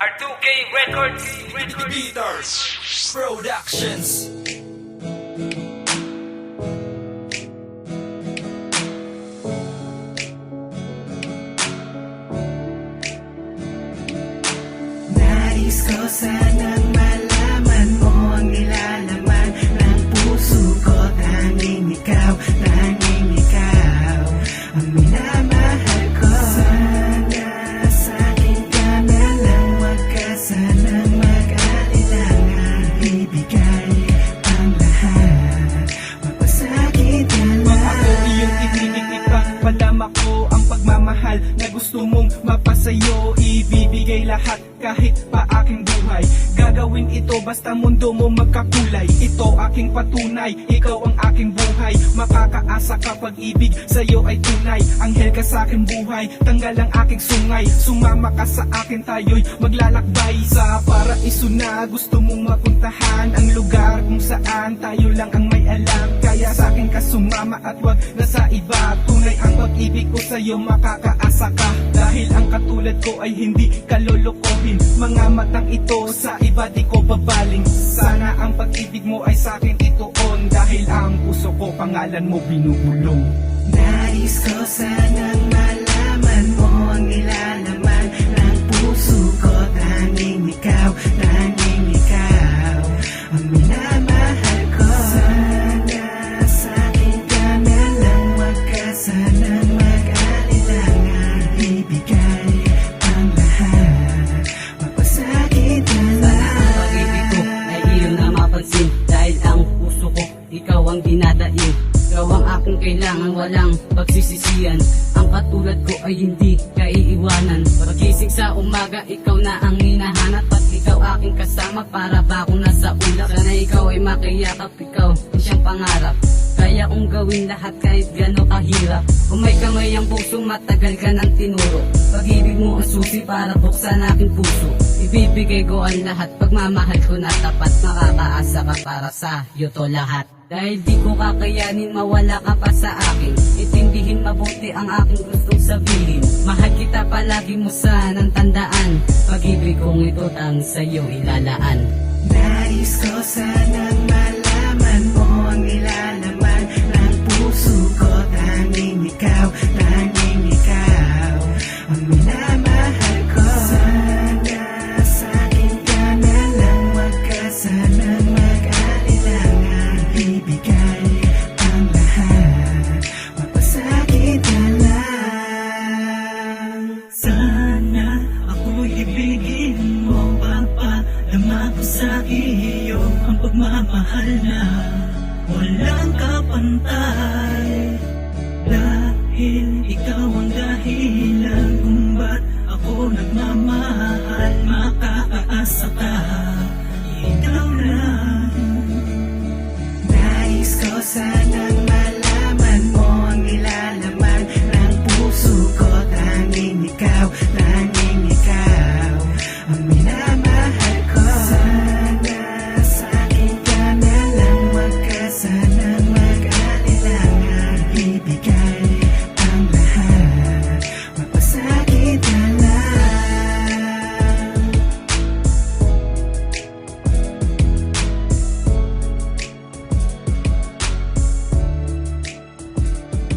R2K Records. Beaters Productions. Nais ko sanang malaman mo ang nilalaman ng puso ko. Tanging ikaw ang minamahal ko. Sana sa'kin ka na lang, wag ka sanang mag-alilanga. Ibigay ang lahat, magpasakit ka lang. Ako iyong itinitipan, palama ko ang pagmamahal na gusto mong mapasayo. Ibibigay lahat kahit pa aking buhay. Gagawin ito basta mundo mo magkakulay. Ito aking patunay, ikaw ang aking buhay. Makakaasa ka pag-ibig, sa'yo ay tunay. Anghel ka sa aking buhay, tanggal ang aking sungay. Sumama ka sa akin, tayo'y maglalakbay sa paraiso na gusto mong mapuntahan. Ang lugar kung saan tayo lang ang may alam. Kaya sa akin ka sumama at wag na sa iba. Tunay ang pag-ibig ko sa'yo, makakaasa ka. Dahil ang katulad ko ay hindi kalolokohin. Mga matang ito sa iba di ko babaling. Sana ang pag-ibig mo ay sa akin ituon. Dahil ang puso ko pangalan mo binubulong. Nais ko sanang malaman mo ang nilalaman ng puso ko. Tanging ikaw ang minamahal ko. Sana sa'kin ka na lang, wag ka sanang mag-alilanga. Ibigay ang lahat, magpasakit ka lang. Sana ang pag-ibig ko ay iyong na mapansin. Dahil ang puso ko, ikaw ang dinadaig. Ikaw ang aking kailangan, walang pagsisisihan. Ang katulad ko ay hindi kaiiwanan. Pagising sa umaga, ikaw na ang hinahanap. At ikaw aking kasama, para ba akong nasa ulap. Sana ikaw ay makiyakap, ikaw ang siyang pangarap. Kaya kong gawin lahat kahit gano'n kahirap. Kung may kamay ang puso, matagal ka ng tinuro. Pag-ibig mo ang susi para buksan aking puso. Ibibigay ko ang lahat, pagmamahal ko na tapat. Makakaasa ka para sa iyo to lahat. Dahil di ko kakayanin, mawala ka pa sa akin. Itindihin mabuti ang aking gustong sabihin. Mahal kita palagi mo sanang tandaan. Pag-ibig kong ito tang sa'yo ilalaan. Nais ko sanang malaman